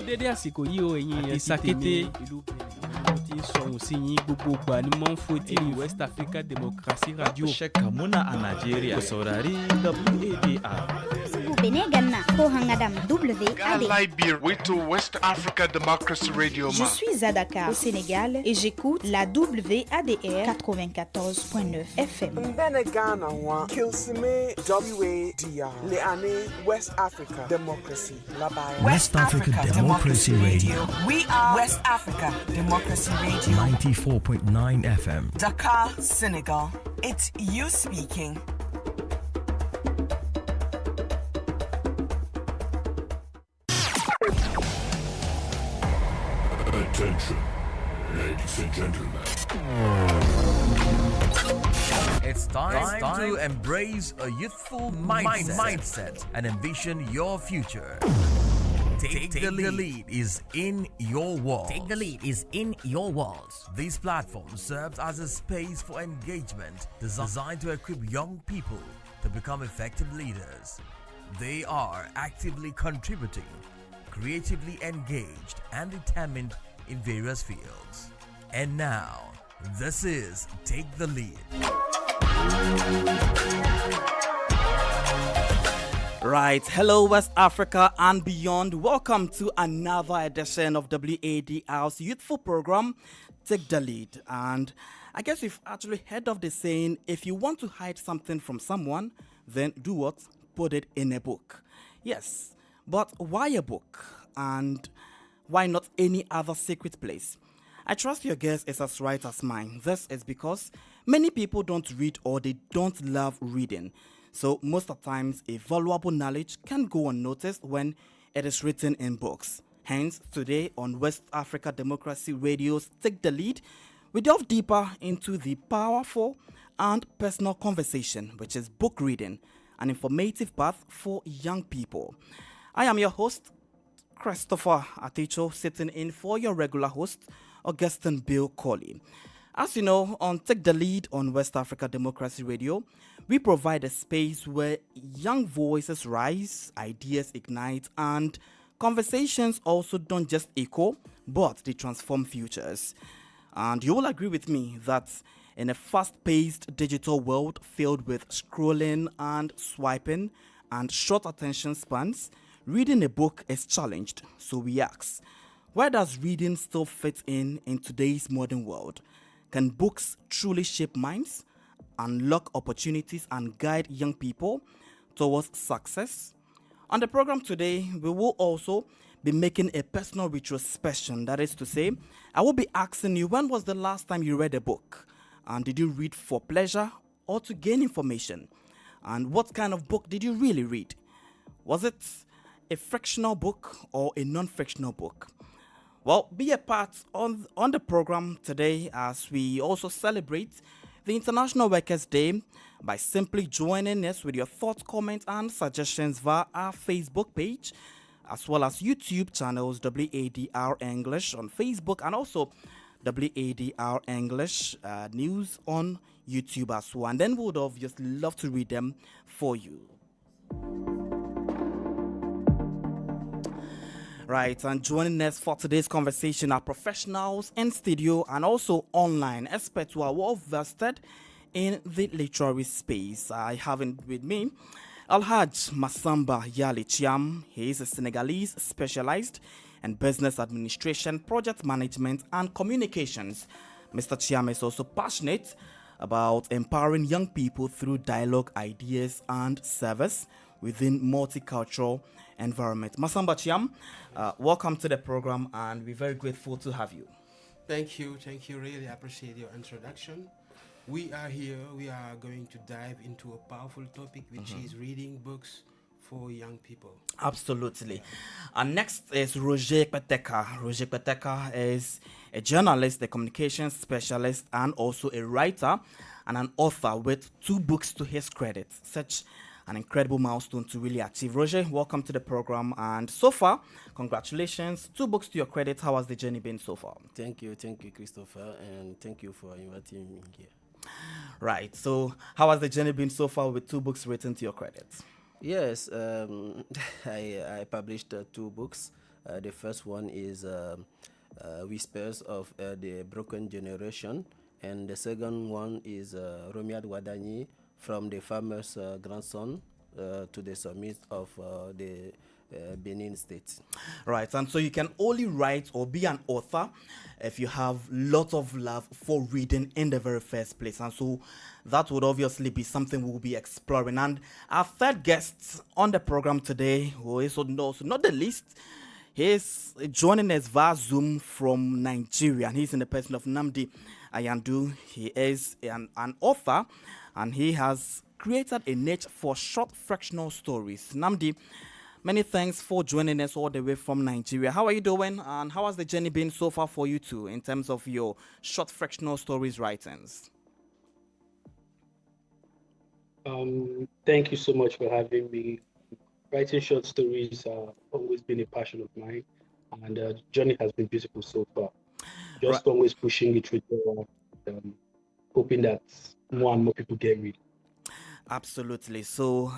dédé àsìkò yìí o ẹ̀yin ìsakété ìlú tí ń sọ̀rọ̀ sí yín gbogbo ìgbà ni mo ń foti West Africa Democracy Radio. Shekka muna a Najeriya. Ku saurari WADR. Benegana ko hangadam WADR. Liberia with West Africa Democracy Radio. Je suis à Dakar au Sénégal et j'écoute la WADR 94.9 FM. Benegana wa Kilsime WADR. Le année West Africa Democracy. West Africa Democracy Radio. We are West Africa Democracy Radio. 94.9 FM. Dakar, Senegal. It's you speaking. Attention, ladies and gentlemen. It's time to embrace a youthful mindset and envision your future. Take the lead is in your walls. Take the lead is in your walls. This platform serves as a space for engagement designed to equip young people to become effective leaders. They are actively contributing, creatively engaged, and determined in various fields. And now, this is Take the Lead. Right, hello West Africa and beyond. Welcome to another edition of WADR's youthful program, Take the Lead. And I guess you've actually heard of the saying, if you want to hide something from someone, then do what? Put it in a book. Yes, but why a book? And why not any other secret place? I trust your guess is as right as mine. This is because many people don't read or they don't love reading. So most of the times, a valuable knowledge can go unnoticed when it is written in books. Hence, today on West Africa Democracy Radio's Take the Lead, we delve deeper into the powerful and personal conversation, which is book reading, an informative path for young people. I am your host, Christopher Aticho, sitting in for your regular host, Augustine Bill Colley. As you know, on Take the Lead on West Africa Democracy Radio, we provide a space where young voices rise, ideas ignite, and conversations also don't just echo, but they transform futures. And you will agree with me that in a fast-paced digital world filled with scrolling and swiping and short attention spans, reading a book is challenged. So we ask, where does reading still fit in today's modern world? Can books truly shape minds, unlock opportunities, and guide young people towards success? On the program today, we will also be making a personal retrospection. That is to say, I will be asking you, when was the last time you read a book? And did you read for pleasure or to gain information? And what kind of book did you really read? Was it a fictional book or a non-fictional book? Well, be a part on the program today as we also celebrate the International Workers' Day by simply joining us with your thoughts, comments, and suggestions via our Facebook page, as well as YouTube channels WADR English on Facebook and also WADR English News on YouTube as well. And then we would obviously love to read them for you. Right, and joining us for today's conversation are professionals in studio and also online experts who are well vested in the literary space. I have with me Alhaj Masamba Yali Chiam. He is a Senegalese specialized in business administration, project management, and communications. Mr. Chiam is also passionate about empowering young people through dialogue, ideas, and service within multicultural environment. Masamba Chiam, welcome to the program, and we're very grateful to have you. Thank you. Really appreciate your introduction. We are here. We are going to dive into a powerful topic, which is reading books for young people. Absolutely. And next is Roger Peteka. Roger Peteka is a journalist, a communications specialist, and also a writer and an author with 2 books to his credit. Such an incredible milestone to really achieve. Roger, welcome to the program. And so far, congratulations. 2 books to your credit. How has the journey been so far? Thank you, Christopher, and thank you for inviting me here. Right. So, how has the journey been so far with 2 books written to your credit? Yes, I published 2 books. The first one is Whispers of the Broken Generation, and the second one is Romiad Wadani, From the Farmer's Grandson to the Summit of the Benin State. Right, and so you can only write or be an author if you have lots of love for reading in the very first place, and so that would obviously be something we'll be exploring. And our third guest on the program today, who is also not the least, he's joining us via Zoom from Nigeria, and he's in the person of Nnamdi Ayandu. He is an author, and he has created a niche for short fractional stories. Nnamdi, many thanks for joining us all the way from Nigeria. How are you doing, and how has the journey been so far for you two in terms of your short fractional stories writings? Thank you so much for having me. Writing short stories have always been a passion of mine, and the journey has been beautiful so far. Just always pushing it through, hoping that more and more people get read. Absolutely. So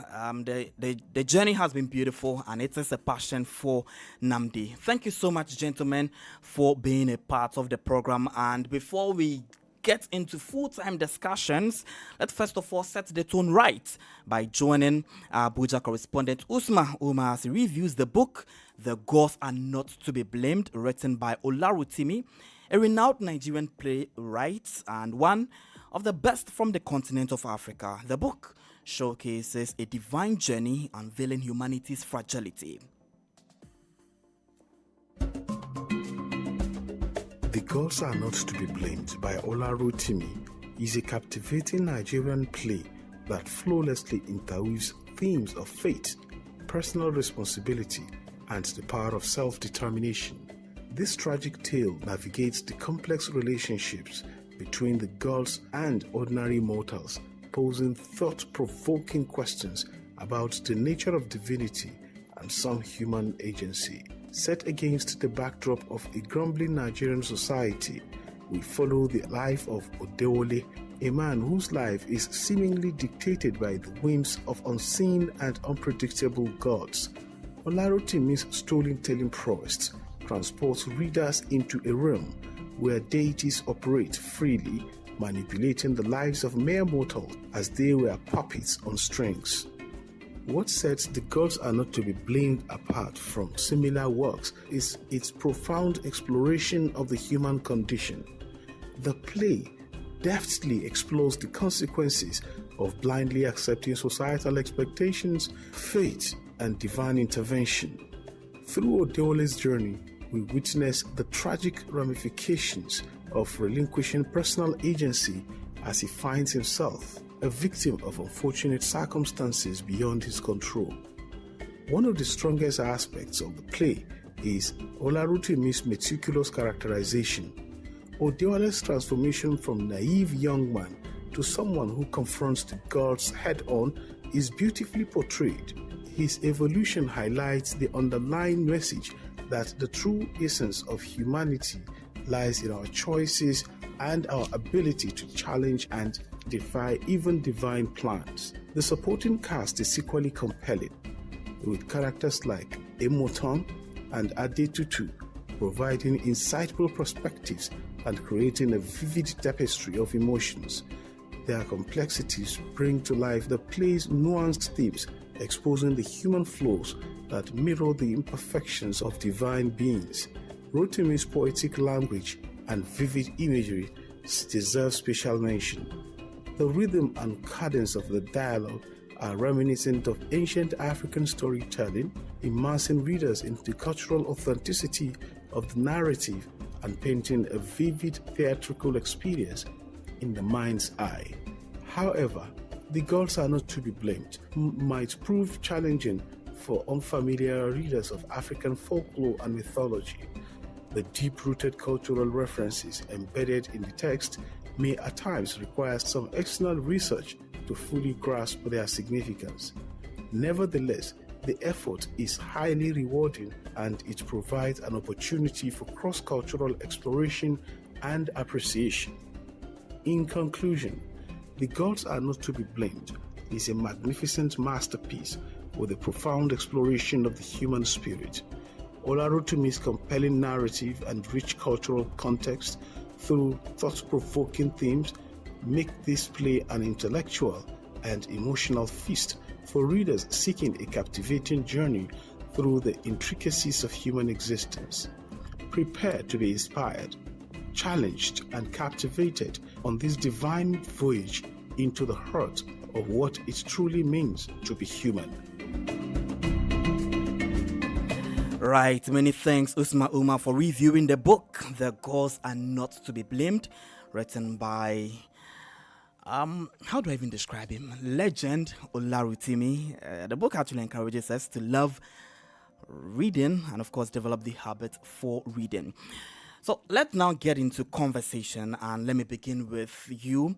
the journey has been beautiful, and it is a passion for Nnamdi. Thank you so much, gentlemen, for being a part of the program. And before we get into full-time discussions, let's first of all set the tone right by joining our Abuja correspondent Usma Umar as he reviews the book The Gods Are Not to Be Blamed, written by Olarutimi, a renowned Nigerian playwright and one of the best from the continent of Africa. The book showcases a divine journey unveiling humanity's fragility. The Gods Are Not to Be Blamed by Olarutimi is a captivating Nigerian play that flawlessly interweaves themes of fate, personal responsibility, and the power of self-determination. This tragic tale navigates the complex relationships between the gods and ordinary mortals, posing thought-provoking questions about the nature of divinity and some human agency. Set against the backdrop of a grumbling Nigerian society, we follow the life of Odewole, a man whose life is seemingly dictated by the whims of unseen and unpredictable gods. Olarutimi's storytelling prowess transports readers into a realm where deities operate freely, manipulating the lives of mere mortals as they were puppets on strings. What sets The Gods Are Not to Be Blamed apart from similar works is its profound exploration of the human condition. The play deftly explores the consequences of blindly accepting societal expectations, fate, and divine intervention. Through Odewole's journey, we witness the tragic ramifications of relinquishing personal agency as he finds himself a victim of unfortunate circumstances beyond his control. One of the strongest aspects of the play is Olarutimi's meticulous characterization. Odewole's transformation from naive young man to someone who confronts the gods head-on is beautifully portrayed. His evolution highlights the underlying message that the true essence of humanity lies in our choices and our ability to challenge and defy even divine plans. The supporting cast is equally compelling, with characters like Emoton and Adetutu providing insightful perspectives and creating a vivid tapestry of emotions. Their complexities bring to life the play's nuanced themes, exposing the human flaws that mirror the imperfections of divine beings. Rotimi's poetic language and vivid imagery deserve special mention. The rhythm and cadence of the dialogue are reminiscent of ancient African storytelling, immersing readers into the cultural authenticity of the narrative and painting a vivid theatrical experience in the mind's eye. However, The Gods Are Not to Be Blamed might prove challenging for unfamiliar readers of African folklore and mythology. The deep-rooted cultural references embedded in the text may at times require some external research to fully grasp their significance. Nevertheless, the effort is highly rewarding and it provides an opportunity for cross-cultural exploration and appreciation. In conclusion, The Gods Are Not to Be Blamed is a magnificent masterpiece with a profound exploration of the human spirit. Olarutumi's compelling narrative and rich cultural context through thought-provoking themes make this play an intellectual and emotional feast for readers seeking a captivating journey through the intricacies of human existence. Prepare to be inspired, challenged, and captivated on this divine voyage into the heart of what it truly means to be human. Right, many thanks Usma Uma for reviewing the book, The Gods Are Not to Be Blamed, written by, how do I even describe him? Legend Olarutimi. The book actually encourages us to love reading and of course develop the habit for reading. So let's now get into conversation, and let me begin with you,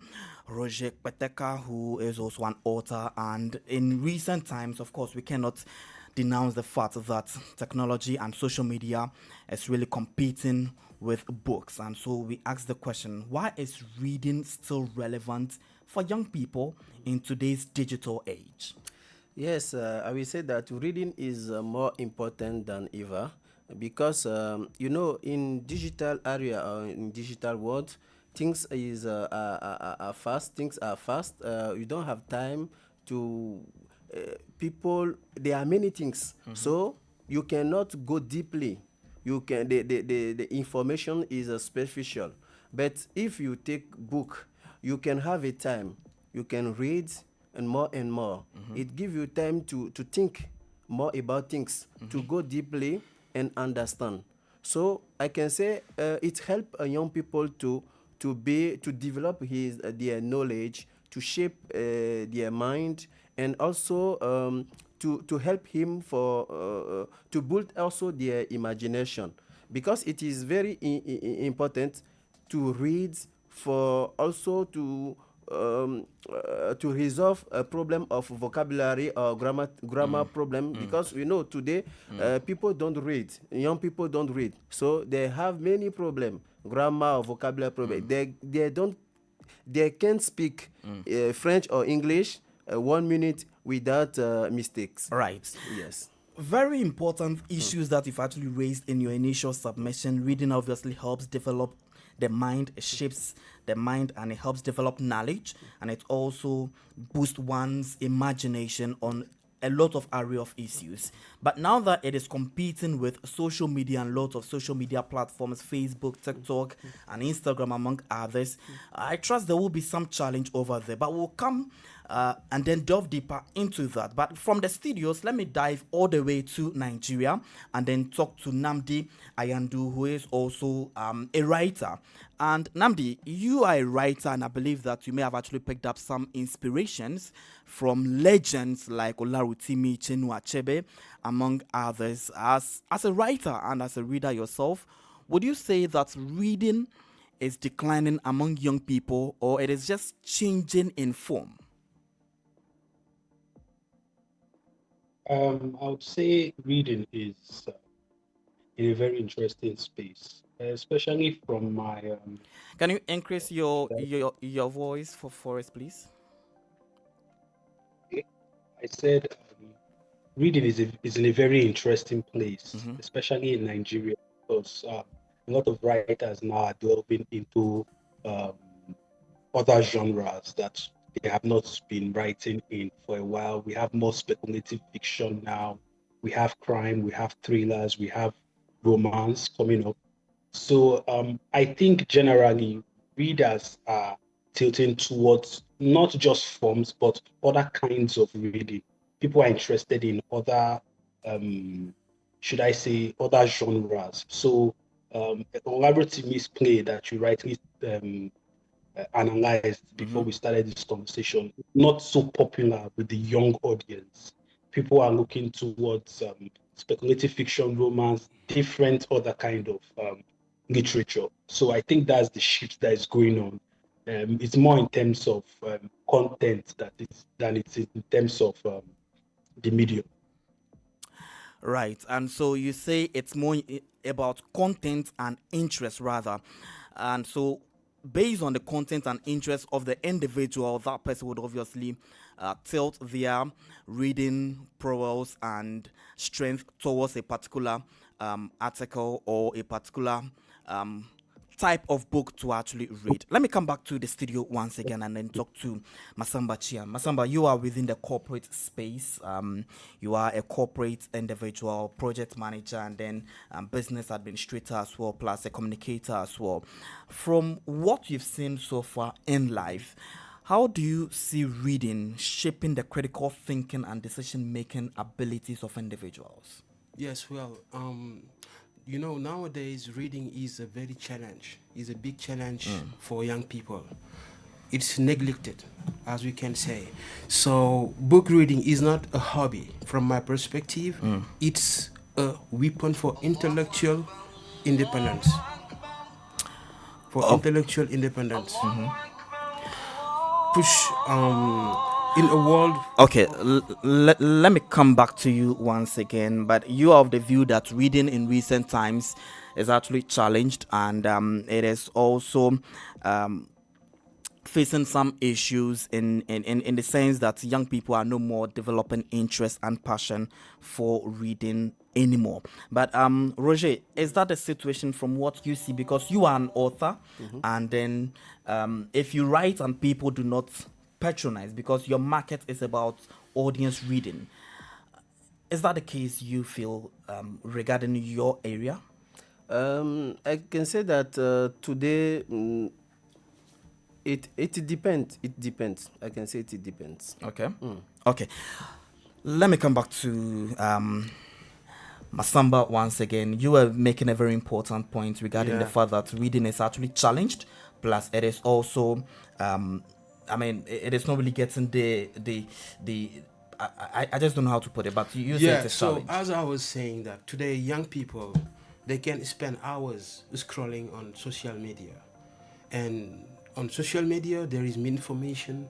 Roger Peteka, who is also an author. And in recent times, of course, we cannot denounce the fact that technology and social media is really competing with books. And so we ask the question, why is reading still relevant for young people in today's digital age? Yes, I will say that reading is more important than ever because, in digital area or in digital world, things are fast. Things are fast. You don't have time to people. There are many things, so you cannot go deeply. You can the information is superficial. But if you take book, you can have a time. You can read and more and more. It gives you time to think more about things, to go deeply and understand. So I can say it helps young people to develop their knowledge, to shape their mind, and also to help him for to build also their imagination, because it is very important to read for also to resolve a problem of vocabulary or grammar problem, because we know today people don't read, young people don't read, so they have many problem, grammar or vocabulary problem. They can't speak French or English 1 minute without mistakes. Right. Yes. Very important issues that you've actually raised in your initial submission. Reading obviously helps develop the mind, it shapes the mind, and it helps develop knowledge, and it also boosts one's imagination on a lot of area of issues. But now that it is competing with social media and lots of social media platforms, Facebook, TikTok, and Instagram, among others, I trust there will be some challenge over there. But we'll come and then delve deeper into that. But from the studios, let me dive all the way to Nigeria and then talk to Namdi Ayandu, who is also a writer. And Namdi, you are a writer, and I believe that you may have actually picked up some inspirations from legends like Olarutimi, Chinua Achebe, among others. As a writer and as a reader yourself, would you say that reading is declining among young people, or it is just changing in form? I would say reading is in a very interesting space, especially from my. Can you increase your voice for us, please? I said reading is in a very interesting place, especially in Nigeria, because a lot of writers now are delving into other genres that they have not been writing in for a while. We have more speculative fiction now. We have crime, we have thrillers, we have romance coming up. So I think generally readers are tilting towards not just forms, but other kinds of reading. People are interested in other, should I say, other genres. So Olabrotimi's play that you rightly analyzed before we started this conversation, not so popular with the young audience. People are looking towards speculative fiction, romance, different other kind of literature. So I think that's the shift that is going on. It's more in terms of content than it's in terms of the medium. Right, and so you say it's more about content and interest rather. And so based on the content and interest of the individual, that person would obviously tilt their reading prowess and strength towards a particular article or a particular type of book to actually read. Let me come back to the studio once again and then talk to Masamba Chiam. Masamba, you are within the corporate space. You are a corporate individual, project manager, and then business administrator as well, plus a communicator as well. From what you've seen so far in life, how do you see reading shaping the critical thinking and decision-making abilities of individuals? Yes, well, you know, nowadays reading is a very challenge, is a big challenge for young people. It's neglected, as we can say. So book reading is not a hobby from my perspective. It's a weapon for intellectual independence. Intellectual independence. Push in a world. Okay, let me come back to you once again, but you are of the view that reading in recent times is actually challenged, and it is also facing some issues in the sense that young people are no more developing interest and passion for reading anymore. But Roger, is that the situation from what you see? Because you are an author, and then if you write and people do not patronize because your market is about audience reading, is that the case you feel regarding your area? I can say that today it depends. It depends. I can say it depends. Okay. Okay. Let me come back to Masamba once again. You were making a very important point regarding the fact that reading is actually challenged. Plus, it is also, it is not really getting I just don't know how to put it, but you say it's a challenge. So as I was saying that today young people, they can spend hours scrolling on social media. And on social media, there is misinformation,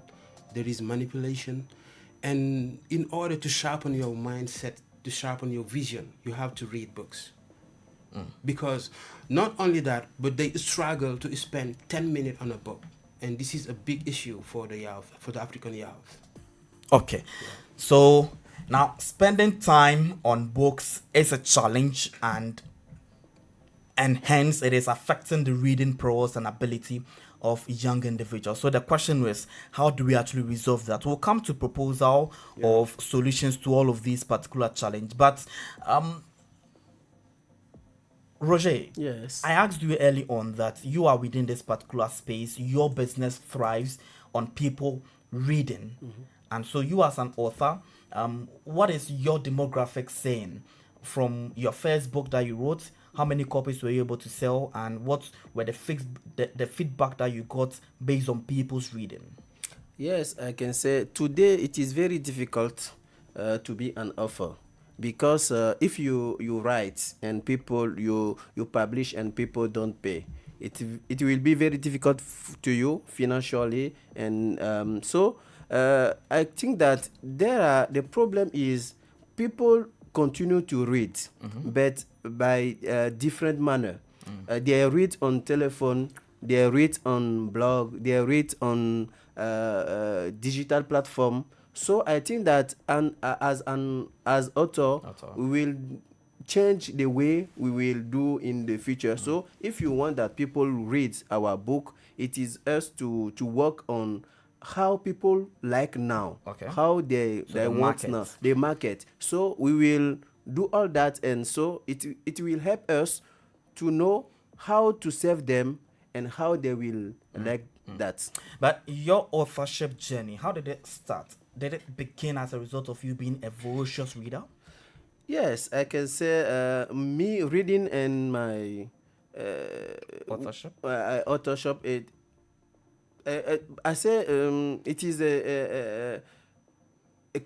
there is manipulation. And in order to sharpen your mindset, to sharpen your vision, you have to read books. Because not only that, but they struggle to spend 10 minutes on a book. And this is a big issue for the youth, for the African youth. Okay. So now spending time on books is a challenge, and hence it is affecting the reading prowess and ability of young individuals. So the question is, how do we actually resolve that? We'll come to proposal of solutions to all of these particular challenges. But Roger, yes, I asked you early on that you are within this particular space. Your business thrives on people reading. And so you as an author, what is your demographic saying from your first book that you wrote? How many copies were you able to sell, and what were the feedback that you got based on people's reading? Yes, I can say today it is very difficult to be an author, because if you write and people you publish and people don't pay, it will be very difficult to you financially, and so I think that the problem is people continue to read, but by different manner. They read on telephone, they read on blog, they read on digital platform. So I think that as author, we will change the way we will do in the future. So if you want that people read our book, it is us to work on how people like now, how they want now, the market. So we will do all that, and so it will help us to know how to serve them and how they will like that. But your authorship journey, how did it start? Did it begin as a result of you being a voracious reader? Yes, I can say me reading and my authorship. I say it is a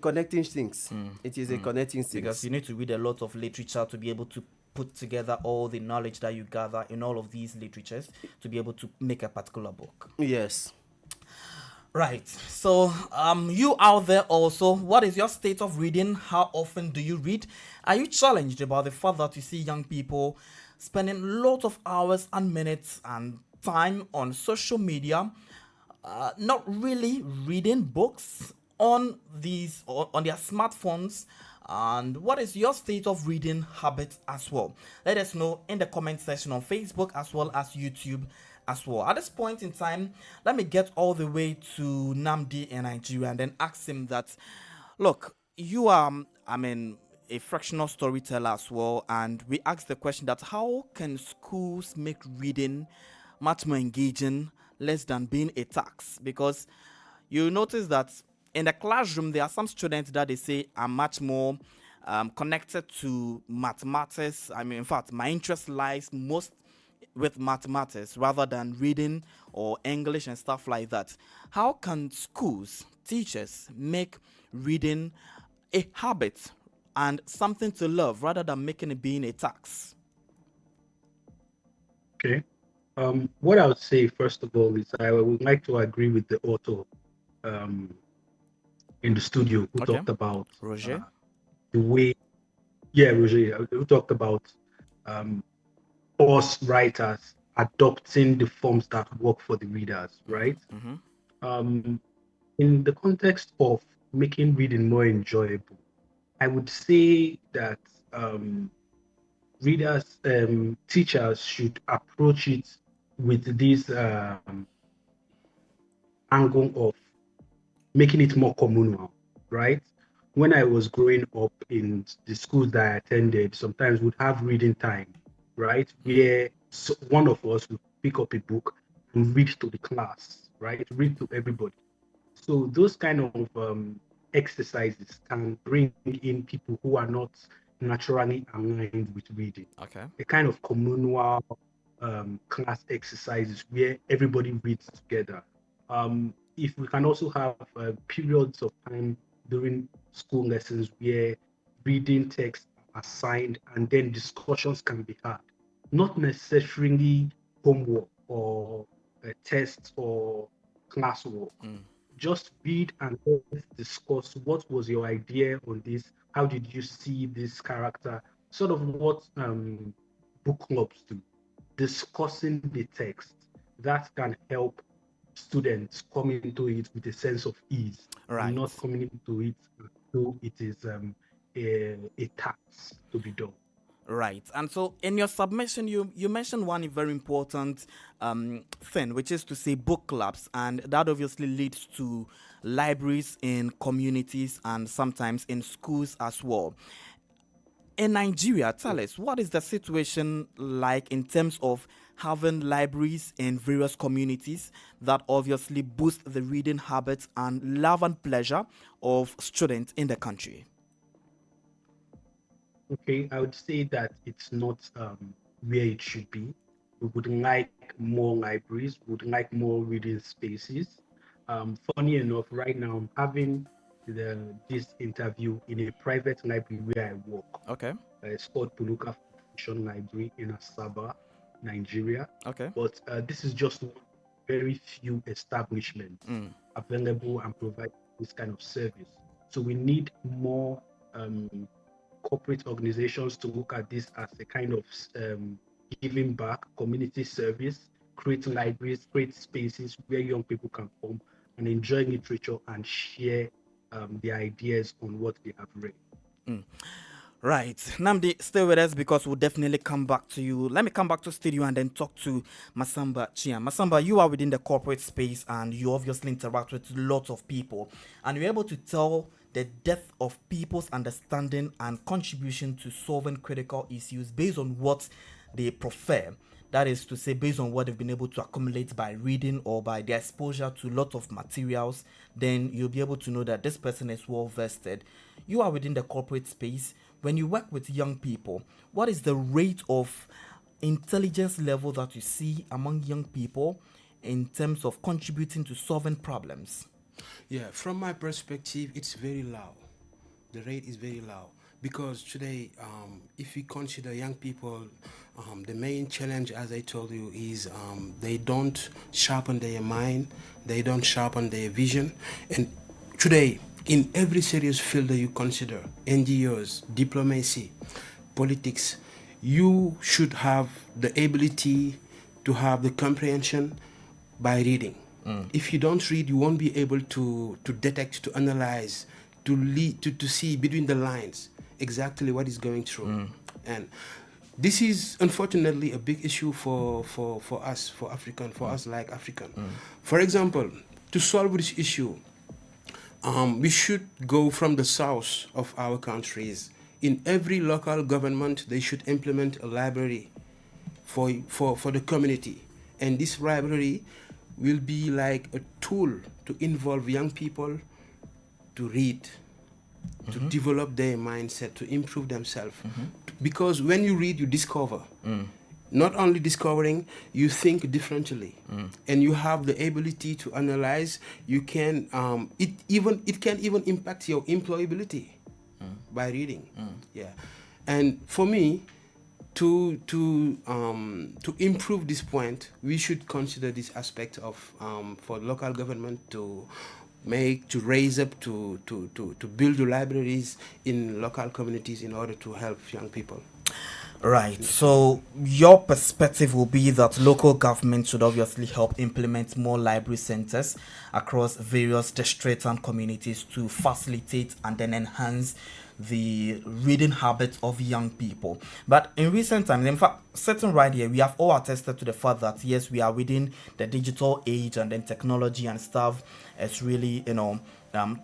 connecting things. It is a connecting things. Because you need to read a lot of literature to be able to put together all the knowledge that you gather in all of these literatures to be able to make a particular book. Yes. Right. So, you out there also, what is your state of reading? How often do you read? Are you challenged about the fact that you see young people spending lots of hours and minutes and time on social media, not really reading books on their smartphones, And what is your state of reading habits as well? Let us know in the comment section on Facebook as well as YouTube as well. At this point in time, let me get all the way to Namdi in Nigeria and then ask him that, look, you are, a fractional storyteller as well, and we asked the question that how can schools make reading much more engaging, less than being a tax? Because you notice that in the classroom, there are some students that they say are much more connected to mathematics. In fact, my interest lies most with mathematics rather than reading or English and stuff like that. How can schools, teachers make reading a habit and something to love rather than making it being a tax? Okay. What I would say, first of all, is I would like to agree with the author in the studio who talked about Roger. The way, Roger, who talked about us writers adopting the forms that work for the readers, right? In the context of making reading more enjoyable, I would say that readers, teachers should approach it with this angle of making it more communal, right? When I was growing up in the schools that I attended, sometimes we'd have reading time, right? Where one of us would pick up a book and read to the class, right? Read to everybody. So those kind of exercises can bring in people who are not naturally aligned with reading. Okay. A kind of communal class exercises where everybody reads together. If we can also have periods of time during school lessons where reading texts are assigned and then discussions can be had, not necessarily homework or tests or classwork. Just read and discuss what was your idea on this, how did you see this character, sort of what book clubs do, discussing the text. That can help students come into it with a sense of ease, right, and not coming into it as though it is a task to be done. Right. And so in your submission, you mentioned one very important thing, which is to say book clubs. And that obviously leads to libraries in communities and sometimes in schools as well. In Nigeria, tell us, what is the situation like in terms of having libraries in various communities that obviously boost the reading habits and love and pleasure of students in the country? Okay, I would say that it's not where it should be. We would like more libraries, we would like more reading spaces. Funny enough, right now I'm having this interview in a private library where I work. Okay. It's called Puluka Foundation Library in Asaba, Nigeria. Okay. But this is just one very few establishments available and provide this kind of service. So we need more corporate organizations to look at this as a kind of giving back, community service, create libraries, create spaces where young people can come and enjoy literature and share their ideas on what they have read. Right. Namdi, stay with us because we'll definitely come back to you. Let me come back to studio and then talk to Masamba Chiam. Masamba, you are within the corporate space and you obviously interact with lots of people. And you're able to tell the depth of people's understanding and contribution to solving critical issues based on what they prefer. That is to say, based on what they've been able to accumulate by reading or by their exposure to lots of materials, then you'll be able to know that this person is well vested. You are within the corporate space. When you work with young people, what is the rate of intelligence level that you see among young people in terms of contributing to solving problems? Yeah, from my perspective, it's very low. The rate is very low because today, if we consider young people, the main challenge, as I told you, is they don't sharpen their mind, they don't sharpen their vision. And today, in every serious field that you consider, NGOs, diplomacy, politics, you should have the ability to have the comprehension by reading. If you don't read, you won't be able to detect, to analyze, to lead, to see between the lines. exactly what he's going through. And this is unfortunately a big issue for us, for us like African. For example, to solve this issue, we should go from the south of our countries. In every local government, they should implement a library for the community. And this library will be like a tool to involve young people to read, to develop their mindset, to improve themselves. Because when you read, you discover. Not only discovering, you think differently, and you have the ability to analyze. You can it can even impact your employability by reading. Yeah, and for me, to improve this point, we should consider this aspect of for local government to raise up to build the libraries in local communities in order to help young people. Right. So your perspective will be that local government should obviously help implement more library centers across various districts and communities to facilitate and then enhance the reading habits of young people. But in recent times, in fact, sitting right here, we have all attested to the fact that yes, we are within the digital age, and then technology and stuff is really,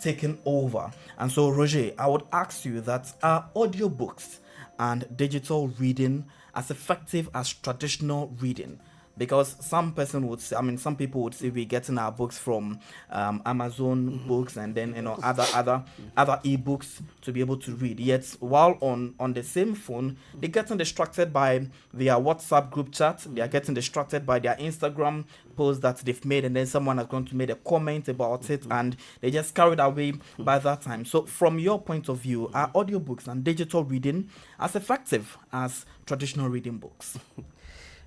taken over. And so, Roger, I would ask you that are audiobooks and digital reading as effective as traditional reading? Because some people would say we're getting our books from Amazon books and then other ebooks to be able to read. Yet while on the same phone, they're getting distracted by their WhatsApp group chat. They are getting distracted by their Instagram post that they've made, and then someone has going to make a comment about it, and they just carried away by that time. So from your point of view, are audiobooks and digital reading as effective as traditional reading books?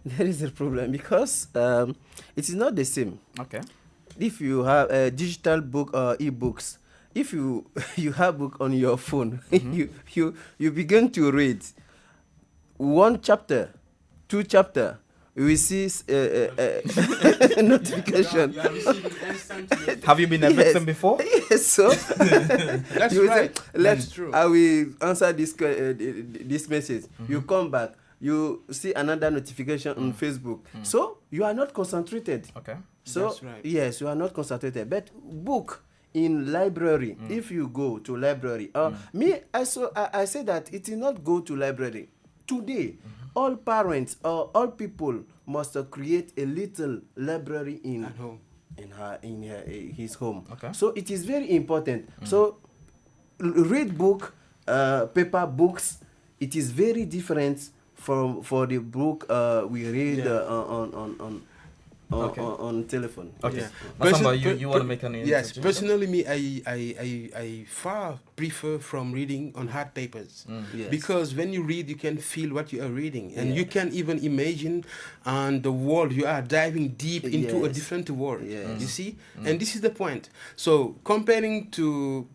There is a problem because it is not the same. Okay. If you have a digital book or e-books, if you have book on your phone, you begin to read one chapter, two chapter, you will see notification. Have you been a victim before? Yes, so that's right. That's true. I will answer this message. You come back. You see another notification on Facebook. So you are not concentrated. Okay. So that's right. Yes, you are not concentrated. But book in library, if you go to library, I say that it is not go to library. Today, all parents or all people must create a little library in his home. Okay. So it is very important. So read book, paper books. It is very different for the book we read on telephone. Okay. Yes. Masamba, you want to make an Yes, personally, me, I far prefer from reading on hard papers. Yes. Because when you read, you can feel what you are reading, and you can even imagine the world. You are diving deep into a different world. Yes. You see, and this is the point. So comparing to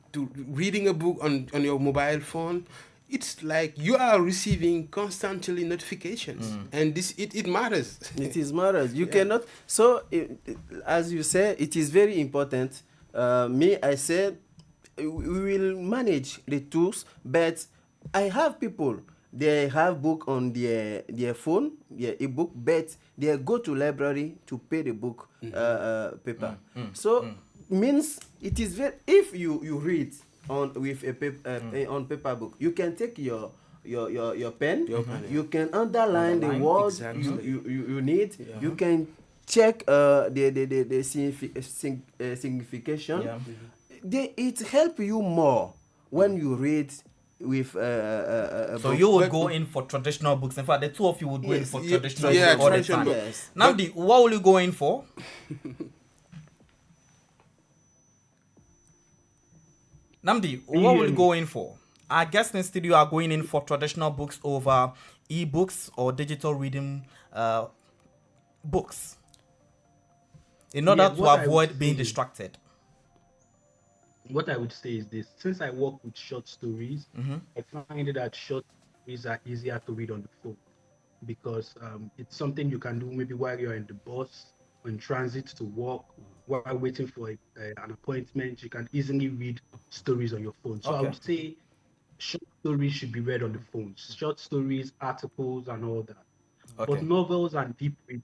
reading a book on your mobile phone, it's like you are receiving constantly notifications, and it matters. It is matters. You cannot. So, as you say, it is very important. I said we will manage the tools, but I have people. They have book on their phone, their ebook, but they go to library to pay the book paper. So means it is very. If you read on with a paper on paper book, you can take your pen, you can underline the words you need. You can check the signification. It help you more when you read with so book. you would go in for traditional books. In fact, the two of you would go in for traditional books all the time. Yes. Namdi, what will you go in for? Namdi, what will you go in for? I guess instead you are going in for traditional books over e-books or digital reading books in order to avoid being distracted. What I would say is this: since I work with short stories, I find that short stories are easier to read on the phone because it's something you can do maybe while you're in the bus, in transit to work, while waiting for an appointment. You can easily read stories on your phone. So I would say short stories should be read on the phones. Short stories, articles, and all that. Okay. But novels and deep reading,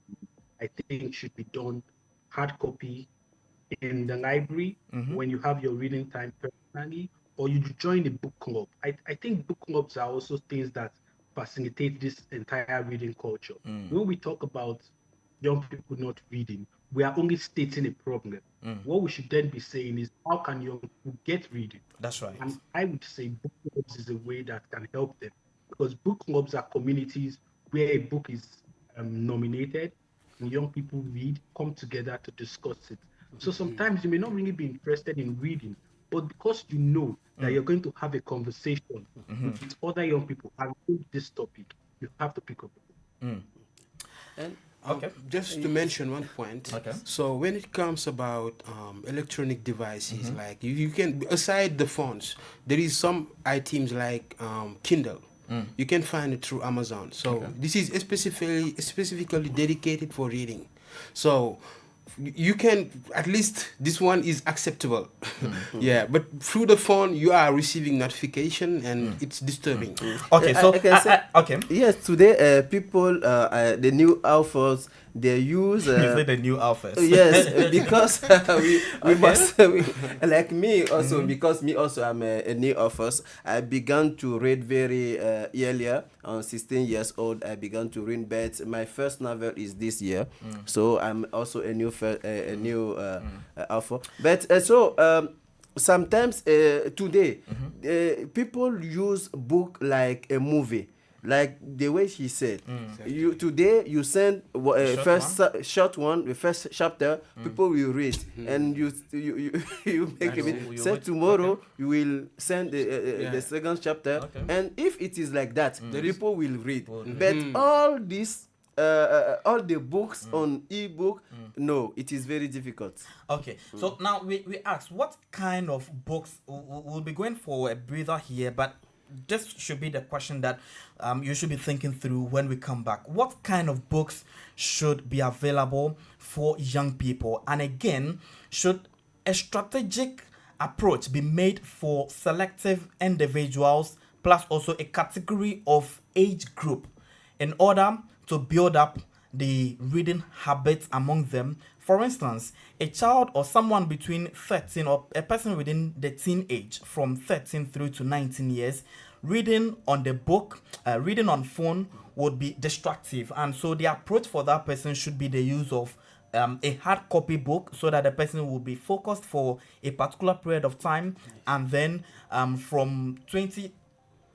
I think, should be done hard copy in the library when you have your reading time personally, or you join a book club. I think book clubs are also things that facilitate this entire reading culture. When we talk about young people not reading, we are only stating a problem. What we should then be saying is, how can young people get reading? That's right. And I would say book clubs is a way that can help them, because book clubs are communities where a book is nominated and young people read, come together to discuss it. So sometimes you may not really be interested in reading, but because you know that you're going to have a conversation with other young people around this topic, you have to pick up a book. And just to mention one point. So when it comes about electronic devices, like you can, aside the phones, there is some items like Kindle. You can find it through Amazon. So this is specifically dedicated for reading. So you can, at least this one is acceptable. Yeah, but through the phone you are receiving notification and it's disturbing. Okay, so I can say, okay. Yes, today people, the new authors, they use the new authors. Yes, because we must like me also, because me also I'm a new author. I began to read very earlier. On 16 years old, I began to read, but my first novel is this year, so I'm also a new author. But sometimes today people use book like a movie. Like the way she said, you send short one, the first chapter, people will read, and you make it. So tomorrow you will send the second chapter, and if it is like that, people will read. But all this, all the books on ebook, no, it is very difficult. Okay, so now we ask, what kind of books? We'll be going for a breather here, but this should be the question that you should be thinking through when we come back. What kind of books should be available for young people? And again, should a strategic approach be made for selective individuals, plus also a category of age group, in order to build up the reading habits among them? For instance, a child or someone between 13, or a person within the teen age from 13 through to 19 years, reading on the book, reading on phone would be destructive. And so the approach for that person should be the use of a hard copy book, so that the person will be focused for a particular period of time. And then from 20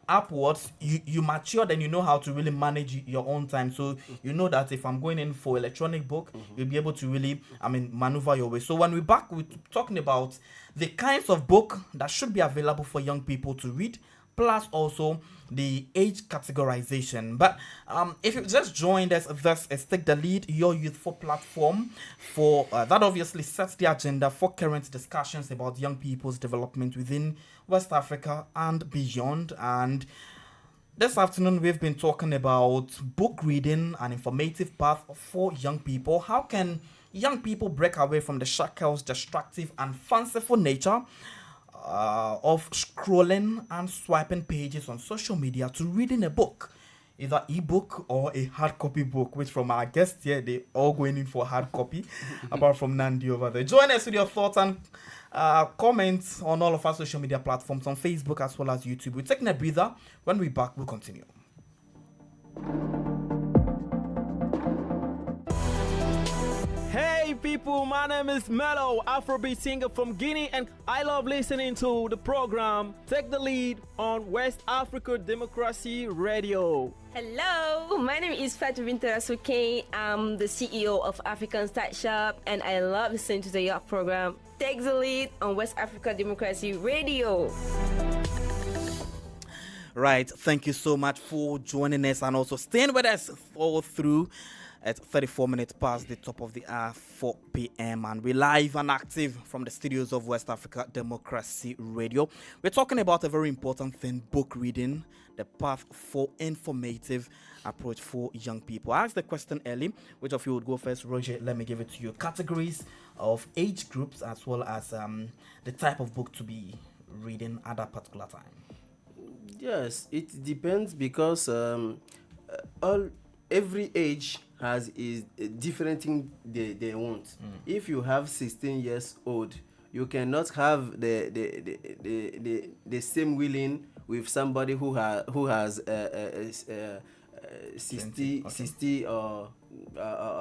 upwards, you mature, then you know how to really manage your own time. So you know that if I'm going in for electronic book, you'll be able to really maneuver your way. So when we're back, we're talking about the kinds of book that should be available for young people to read, plus also the age categorization. But if you just joined us, this is Take the Lead, your youthful platform for that obviously sets the agenda for current discussions about young people's development within West Africa and beyond. And this afternoon we've been talking about book reading, an informative path for young people. How can young people break away from the shackles, destructive and fanciful nature of scrolling and swiping pages on social media to reading a book, either ebook or a hard copy book, which from our guests here, they all going in for hard copy, apart from Nandi over there. Join us with your thoughts and comments on all of our social media platforms, on Facebook as well as YouTube. We're taking a breather. When we're back, we'll continue. Hey people, my name is Mello, Afrobeat singer from Guinea, and I love listening to the program Take the Lead on West Africa Democracy Radio. Hello, my name is Fatou Binta Rasuke. I'm the CEO of African Start Shop, and I love listening to the Yacht program Take the Lead on West Africa Democracy Radio. Right, thank you so much for joining us and also staying with us all through at 34 minutes past the top of the hour, 4 p.m. And we're live and active from the studios of West Africa Democracy Radio. We're talking about a very important thing, book reading, the path for informative approach for young people. I asked the question early, which of you would go first? Roger, let me give it to you. Categories of age groups as well as the type of book to be reading at that particular time. Yes, it depends because all every age has is a different thing they want. If you have 16 years old, you cannot have the same willing with somebody who has 60 or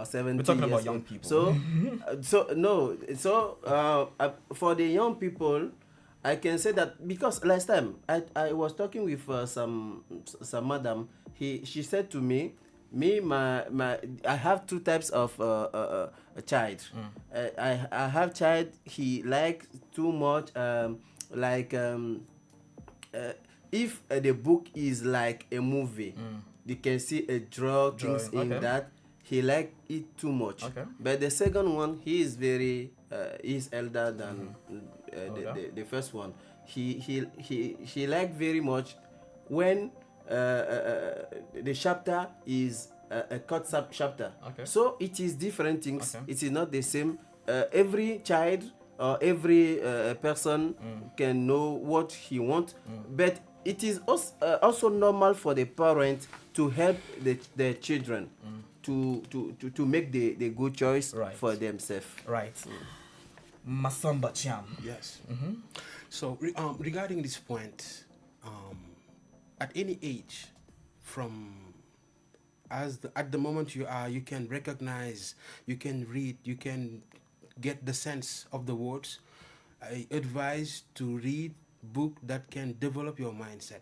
70 We're talking years about young old. people. So for the young people, I can say that because last time I was talking with some madam. She said to me, I have two types of a child. I have child he like too much if the book is like a movie, you can see a draw things in that. He like it too much. But the second one, he is very he's elder than the first one. He like very much when the chapter is a cut chapter. So it is different things. It is not the same. Every child or every person can know what he wants, but it is also normal for the parent to help the children to make the good choice for themselves. Right. Masamba Chiam. Yes. So regarding this point, at any age, from at the moment you are, you can recognize, you can read, you can get the sense of the words. I advise to read book that can develop your mindset.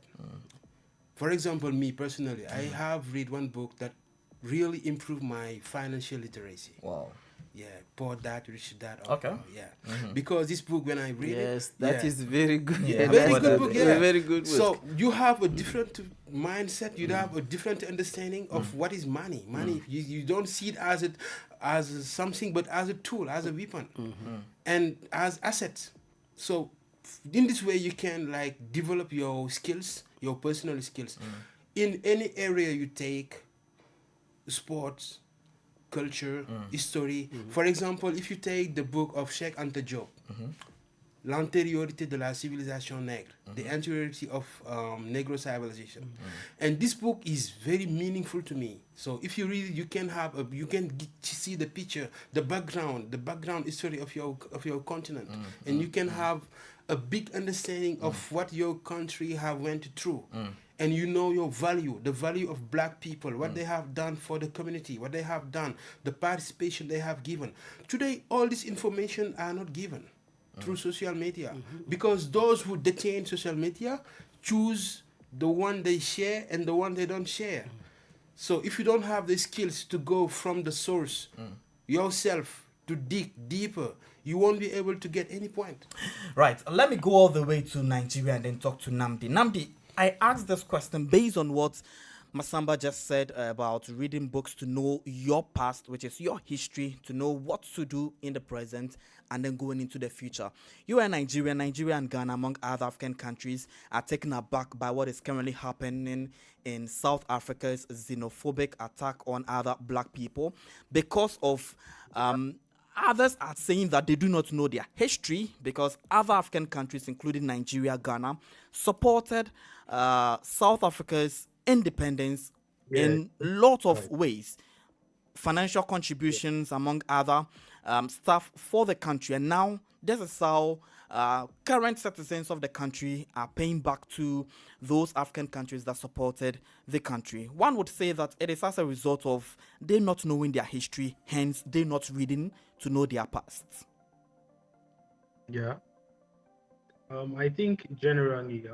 For example, me personally, I have read one book that really improved my financial literacy. Wow. Yeah, Poor Dad, Rich Dad. Okay. Yeah. Because this book, when I read it, that is very good. Very good book. Yeah, very good book. So you have a different mindset. You have a different understanding of what is money. Money, you don't see it as something, but as a tool, as a weapon, and as assets. So in this way, you can like develop your skills, your personal skills, in any area you take. Sports, culture, history. For example, if you take the book of Cheikh Anta Diop, L'antériorité de la civilisation nègre, the anteriority of Negro civilization, and this book is very meaningful to me. So if you read it, you can see the picture, the background history of your continent, and you can have a big understanding of what your country have went through. And you know your value, the value of black people, what they have done for the community, what they have done, the participation they have given. Today, all this information are not given through social media because those who detain social media choose the one they share and the one they don't share. So if you don't have the skills to go from the source yourself to dig deeper, you won't be able to get any point. Right. Let me go all the way to Nigeria and then talk to Namdi. Namdi, I asked this question based on what Masamba just said about reading books to know your past, which is your history, to know what to do in the present and then going into the future. You and Nigeria and Ghana, among other African countries, are taken aback by what is currently happening in South Africa's xenophobic attack on other black people because of others are saying that they do not know their history because other African countries, including Nigeria, Ghana, supported South Africa's independence in lots of ways. Financial contributions, among other stuff for the country. And now this is how current citizens of the country are paying back to those African countries that supported the country. One would say that it is as a result of they not knowing their history, hence they not reading to know their past. Yeah. I think generally,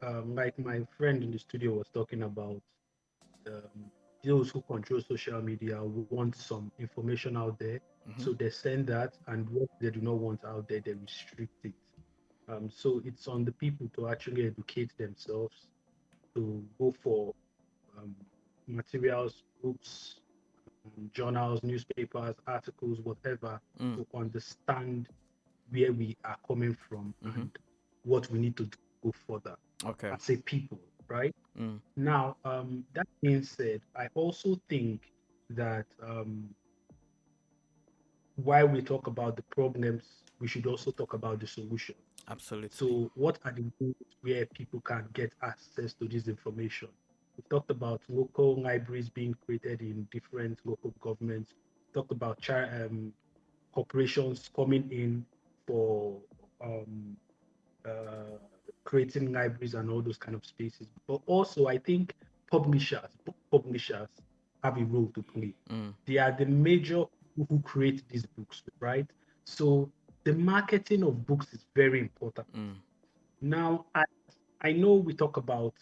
like my friend in the studio was talking about, those who control social media want some information out there, so they send that, and what they do not want out there, they restrict it. So it's on the people to actually educate themselves, to go for materials, books, journals, newspapers, articles, whatever, to understand where we are coming from and what we need to do go further as a people, right? Now, that being said, I also think that while we talk about the problems, we should also talk about the solution. Absolutely. So what are the ways where people can get access to this information? We talked about local libraries being created in different local governments. We talked about corporations coming in for creating libraries and all those kind of spaces. But also, I think book publishers have a role to play. They are the major people who create these books, right? So the marketing of books is very important. Now, I know we talk about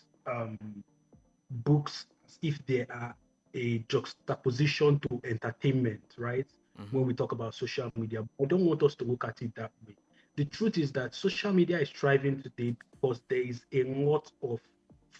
books as if they are a juxtaposition to entertainment, right? When we talk about social media. I don't want us to look at it that way. The truth is that social media is thriving today because there is a lot of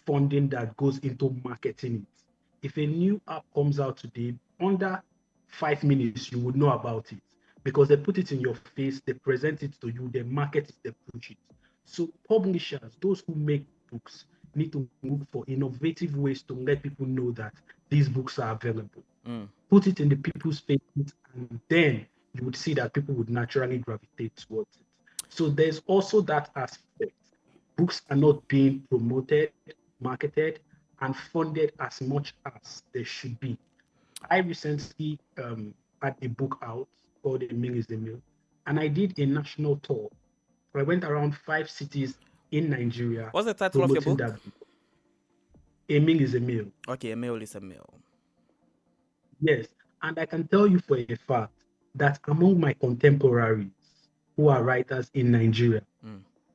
funding that goes into marketing it. If a new app comes out today, under 5 minutes, you would know about it because they put it in your face, they present it to you, they market it, they push it. So publishers, those who make books, need to look for innovative ways to let people know that these books are available. Put it in the people's faces, and then you would see that people would naturally gravitate towards it. So there's also that aspect. Books are not being promoted, marketed, and funded as much as they should be. I recently had a book out called A Mill is a Mill, and I did a national tour. I went around 5 cities in Nigeria. What's the title of your book? That book. A Mill is a Mill. Okay, A Mill is a Mill. Yes, and I can tell you for a fact that among my contemporaries who are writers in Nigeria,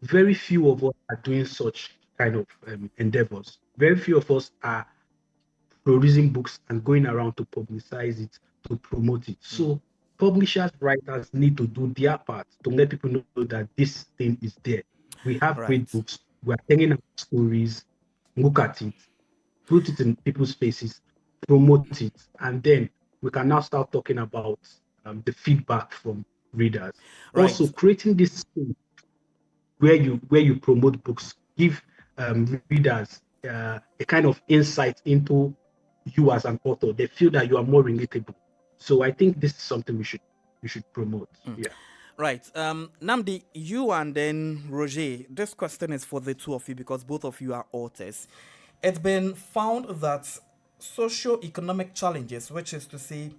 very few of us are doing such kind of endeavors. Very few of us are producing books and going around to publicize it, to promote it. So publishers, writers need to do their part to let people know that this thing is there. We have great books. We are telling our stories. Look at it, put it in people's faces, promote it, and then we can now start talking about the feedback from readers. Also, creating this space where you promote books, give readers a kind of insight into you as an author. They feel that you are more relatable. So I think this is something we should promote. Yeah. Right. Namdi, you and then Roger, this question is for the two of you because both of you are authors. It's been found that socio-economic challenges, which is to say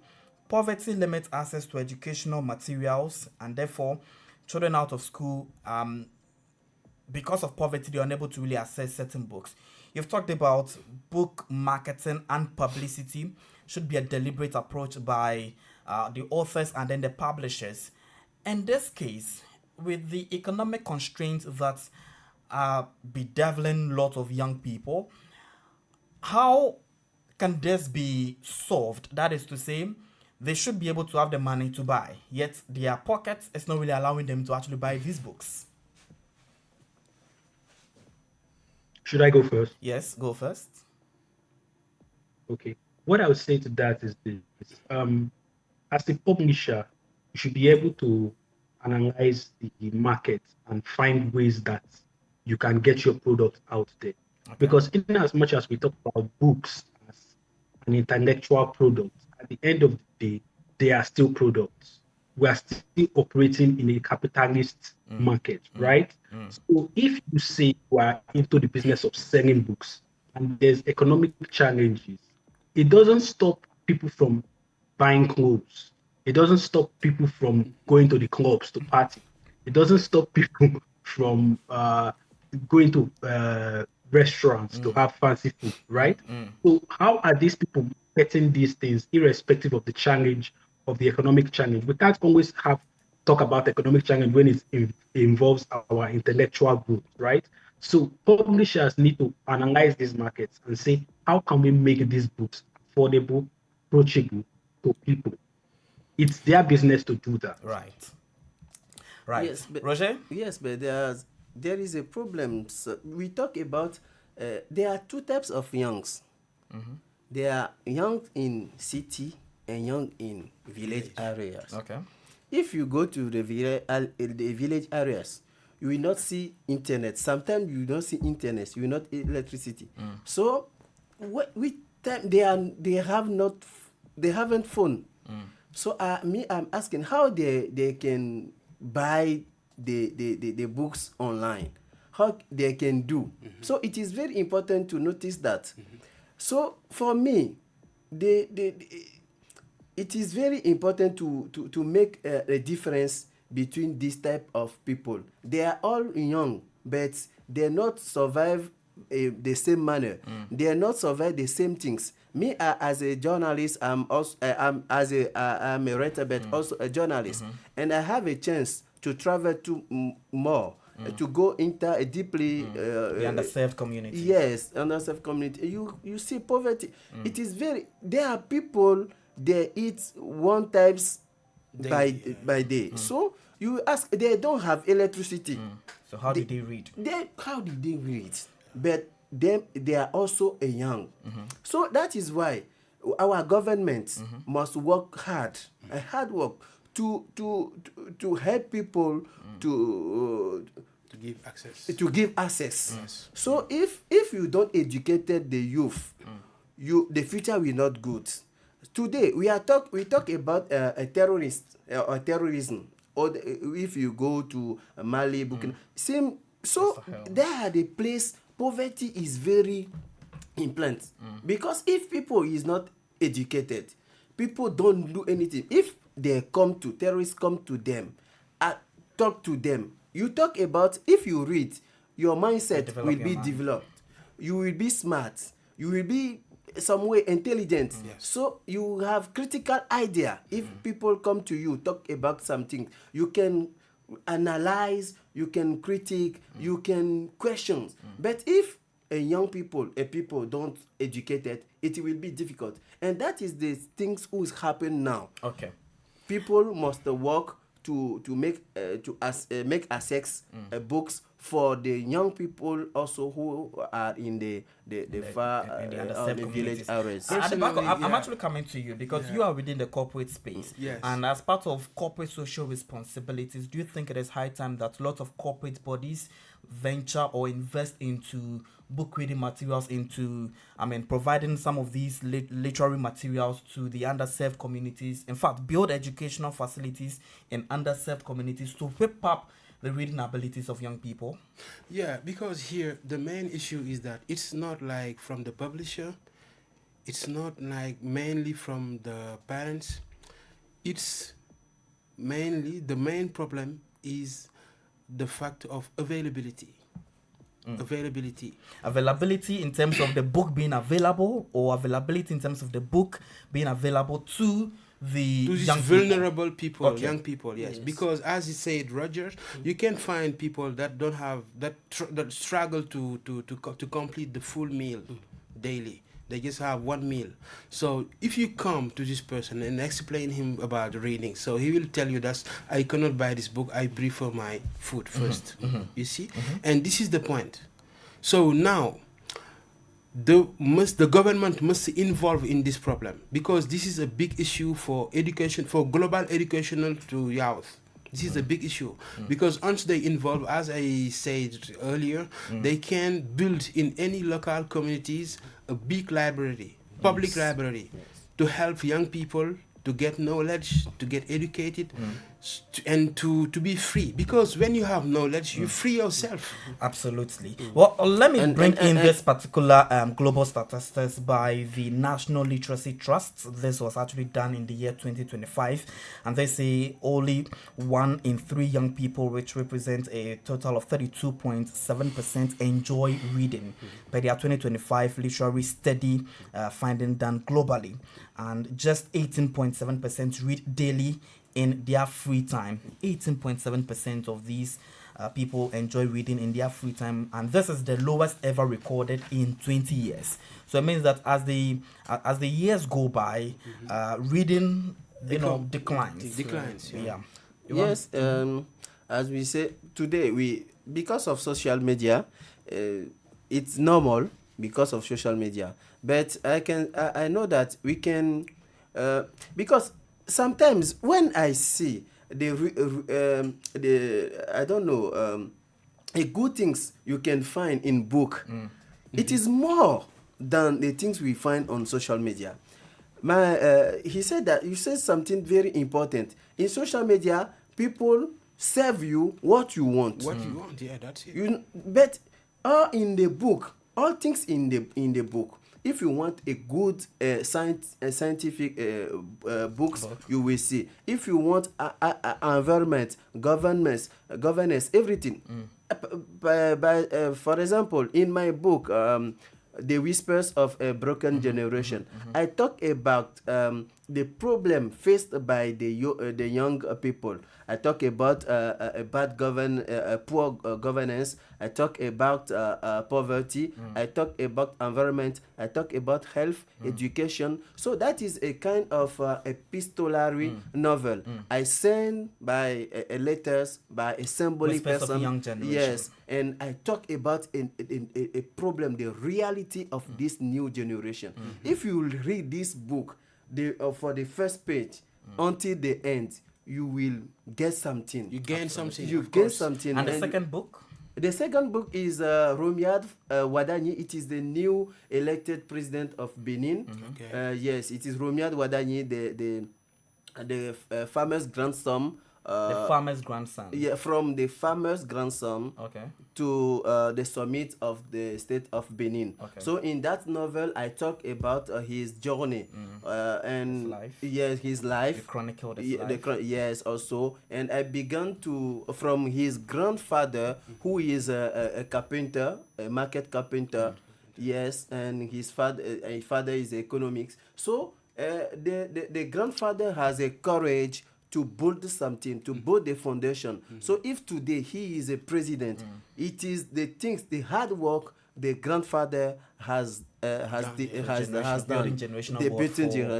poverty, limits access to educational materials, and therefore children out of school, because of poverty, they're unable to really access certain books. You've talked about book marketing and publicity should be a deliberate approach by the authors and then the publishers. In this case, with the economic constraints that are bedeviling a lot of young people, how can this be solved? That is to say, they should be able to have the money to buy, yet their pockets is not really allowing them to actually buy these books. Should I go first? Yes, go first. Okay. What I would say to that is this. As a publisher, you should be able to analyze the market and find ways that you can get your product out there. Okay. Because in as much as we talk about books as an intellectual product, at the end of the day, they are still products. We are still operating in a capitalist market, right? So if you say you are into the business of selling books and there's economic challenges, it doesn't stop people from buying clothes. It doesn't stop people from going to the clubs to party. It doesn't stop people from going to restaurants to have fancy food, right? So how are these people getting these things irrespective of the challenge, of the economic challenge? We can't always talk about economic challenge when it involves our intellectual growth, right? So publishers need to analyze these markets and say, how can we make these books affordable, approachable to people? It's their business to do that. Right. Right. Yes, but, Roger? Yes, but there is a problem. So we talk about, there are two types of youngs. There are young in city and young in village areas. Okay. If you go to the village areas, you will not see internet. Sometimes you don't see internet. You will not electricity. So they haven't phone. So I'm asking how they can buy the books online, how they can do. So it is very important to notice that. So for me, it is very important to make a difference between this type of people. They are all young, but they not survive the same manner. They are not survive the same things. Me as a journalist, I'm a writer, but also a journalist, and I have a chance to travel to more. To go into a deeply the underserved community. Yes, underserved community. You see poverty. It is very. There are people they eat one times by day. So you ask, they don't have electricity. So how did they read? How did they read? But they are also a young. So that is why our government must work hard, a hard work to help people to give access. Yes. So if you don't educated the youth, the future will not good. Today we talk about a terrorist or terrorism. Or if you go to Mali, Burkina, same. So there are the place poverty is very implant because if people is not educated, people don't do anything. If they come to terrorists, come to them, talk to them. You talk about if you read, your mindset will be developed. You will be smart. You will be some way intelligent. Yes. So you have critical idea. If people come to you, talk about something, you can analyze, you can critique, you can question. But if a people don't educated, it will be difficult. And that is the things who's happen now. Okay. People must work to make access books for the young people also who are in the far village areas. At the back, I'm actually coming to you because you are within the corporate space. Yes. And as part of corporate social responsibilities, do you think it is high time that lots of corporate bodies venture or invest into book reading materials, into providing some of these literary materials to the underserved communities? In fact, build educational facilities in underserved communities to whip up the reading abilities of young people? Yeah, because here the main issue is that it's not like from the publisher, it's not like mainly from the parents. It's mainly, the main problem is the factor of availability. Availability in terms of the book being available, or availability in terms of the book being available to these vulnerable people, okay. Young people, yes. Because as you said, Roger, you can find people that don't have that struggle to complete the full meal daily. They just have one meal. So if you come to this person and explain him about reading, so he will tell you that I cannot buy this book. I prefer my food first. You see, and this is the point. So now, the government must involve in this problem, because this is a big issue for education, for global educational to youth. This is a big issue because once they involve, as I said earlier, they can build in any local communities a big library, public library, to help young people to get knowledge, to get educated, and to be free. Because when you have knowledge, you free yourself. Absolutely. Well, let me bring in this particular global statistics by the National Literacy Trust. This was actually done in the year 2025, and they say only 1 in 3 young people, which represent a total of 32.7%, enjoy reading by their 2025 literary study finding done globally, and just 18.7% read daily in their free time. 18.7% of these people enjoy reading in their free time, and this is the lowest ever recorded in 20 years. So it means that as the years go by, reading declines. Yeah. Yes. As we say today, because of social media, it's normal because of social media. But I know that we can because sometimes when I see the good things you can find in book, it is more than the things we find on social media. he said that you said something very important. In social media, people serve you what you want. What you want, yeah, that's it. But all in the book, all things in the book. If you want a good scientific books, you will see. If you want environment, governance, everything. For example, in my book, The Whispers of a Broken Generation, I talk about the problem faced by the young people. I talk about poor governance. I talk about poverty. I talk about environment. I talk about health, education. So that is a kind of epistolary novel. I send by letters by a symbolic Whispers person. of young generation. Yes, and I talk about a problem, the reality of this new generation. If you read this book, for the first page until the end, you will get something. You gain something. You gain something. And the second book? The second book is Romiad Wadani. It is the new elected president of Benin. Yes, it is Romiad Wadani, the farmer's grandson. The farmer's grandson. Yeah, from the farmer's grandson to the summit of the state of Benin. So in that novel, I talk about his journey and his life. Yes, his life. You chronicled his life. Yes, also, and I began from his grandfather, who is a carpenter, a market carpenter. Yes, and his father is economics. So the grandfather has a courage to build something, to build the foundation. So if today he is a president, it is the things, the hard work the grandfather has done.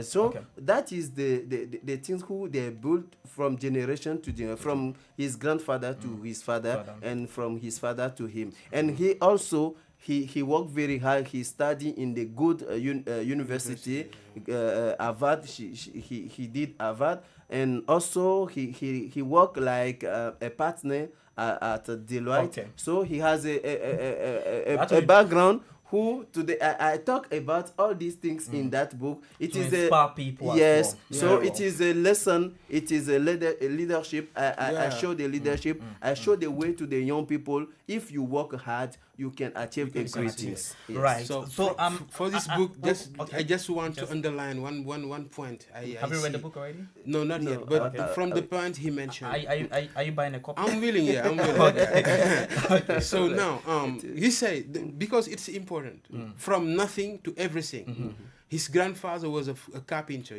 So that is the things who they built from generation to generation, from his grandfather to his father, and from his father to him. And he also he worked very hard. He studied in the good university, Harvard. He did Harvard. And also he worked like a partner at Deloitte. So he has a background who today I talk about all these things in that book. It to is inspire people. Yes. As well. So it is a lesson. It is a leadership. I show the leadership. I show the way to the young people. If you work hard, you can achieve great things. Yes. Right. So for this book, I just want to underline one point. Have you read the book already? No, not yet. But from the point he mentioned, are you buying a copy? I'm willing. Yeah, I'm willing. So now, he said because it's important. From nothing to everything. His grandfather was a carpenter,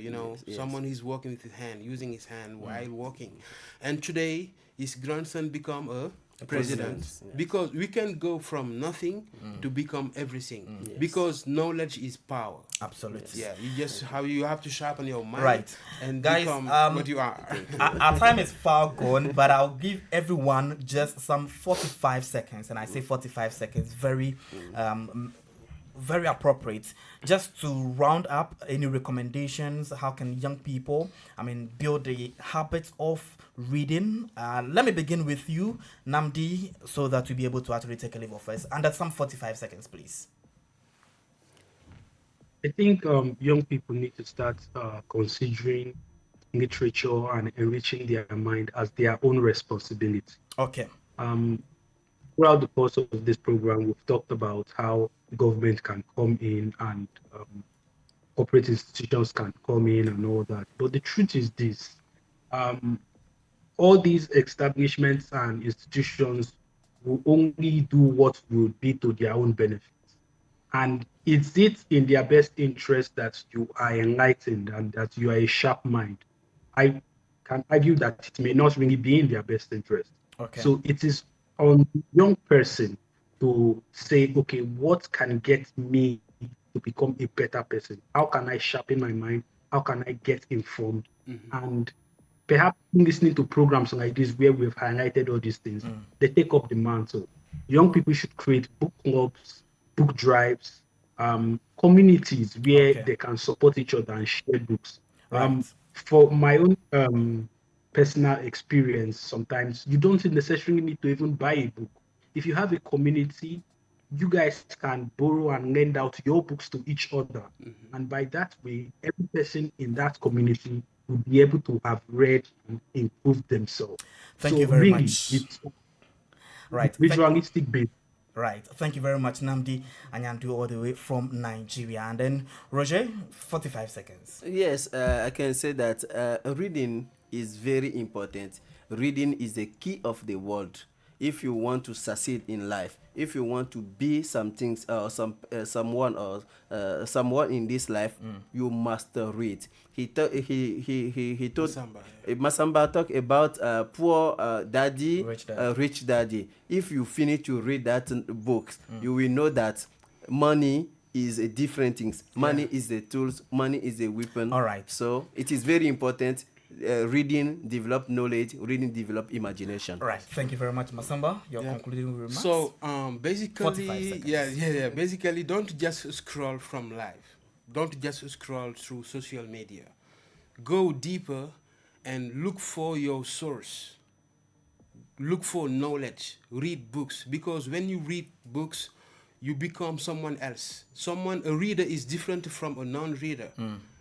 someone who's working with his hand, using his hand while working. And today, his grandson become a president. Because we can go from nothing to become everything. Because knowledge is power. Absolutely. Yeah, you have to sharpen your mind. Right. And guys, become what you are. Our time is far gone, but I'll give everyone just some 45 seconds. And I say 45 seconds, very appropriate, just to round up any recommendations. How can young people build the habit of reading? Let me begin with you, Namdi, so that we'll be able to actually take a leave of us. And that's some 45 seconds, please. I think young people need to start considering literature and enriching their mind as their own responsibility. Okay. Throughout the course of this program, we've talked about how government can come in and corporate institutions can come in and all that. But the truth is this, all these establishments and institutions will only do what will be to their own benefit. And is it in their best interest that you are enlightened and that you are a sharp mind? I can argue that it may not really be in their best interest. Okay. So it is on the young person to say, okay, what can get me to become a better person? How can I sharpen my mind? How can I get informed? And perhaps listening to programs like this where we've highlighted all these things, they take up the mantle. Young people should create book clubs, book drives, communities where they can support each other and share books. Right. For my own personal experience, sometimes you don't necessarily need to even buy a book. If you have a community you guys can borrow and lend out your books to each other. And by that way, every person in that community will be able to have read and improved themselves. Thank you very much. It's right. Visualistic based. Right. Thank you very much, Namdi Anyandu, all the way from Nigeria. And then, Roger, 45 seconds. Yes, I can say that reading is very important. Reading is the key of the world. If you want to succeed in life, if you want to be someone in this life, you must read. He told Masamba talk about poor daddy, rich daddy. If you finish to read that books, you will know that money is a different things. Money is the tools. Money is the weapon. All right. So it is very important. Reading develop knowledge, reading develop imagination. Right. Thank you very much, Masamba. Your concluding remarks. So basically, basically, don't just scroll from life. Don't just scroll through social media. Go deeper and look for your source. Look for knowledge. Read books, because when you read books, you become someone else. A reader is different from a non-reader.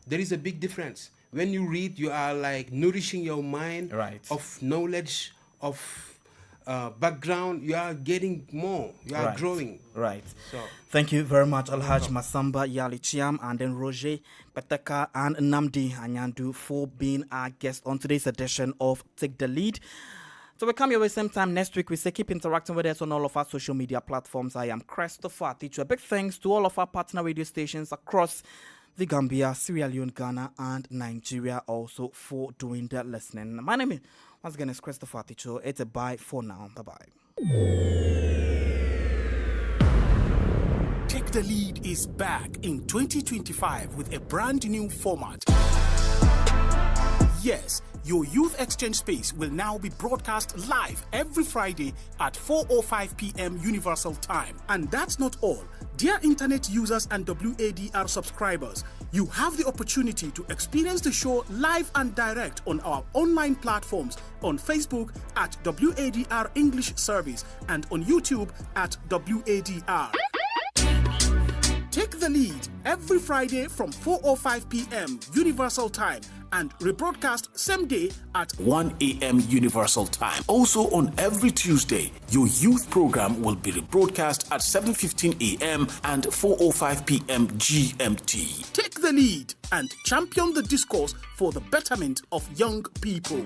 There is a big difference. When you read, you are like nourishing your mind of knowledge, of background. You are getting more. You are growing. Right. So. Thank you very much, Alhaj Masamba Yali Chiam, and then Roger Petaka and Namdi Anyandu for being our guest on today's edition of Take the Lead. So we come your way same time next week. We say keep interacting with us on all of our social media platforms. I am Christopher Teacher. A big thanks to all of our partner radio stations across the Gambia, Sierra Leone, Ghana, and Nigeria also for doing their listening. My name is, once again, is Christopher Teacher. It's a bye for now. Bye-bye. Take the Lead is back in 2025 with a brand new format. Yes, your youth exchange space will now be broadcast live every Friday at 4:05 p.m. Universal Time. And that's not all. Dear internet users and WADR subscribers, you have the opportunity to experience the show live and direct on our online platforms on Facebook at WADR English Service and on YouTube at WADR. Take the Lead every Friday from 4:05 p.m. Universal Time and rebroadcast same day at 1 a.m. Universal Time. Also on every Tuesday, your youth program will be rebroadcast at 7:15 a.m. and 4:05 p.m. GMT. Take the lead and champion the discourse for the betterment of young people.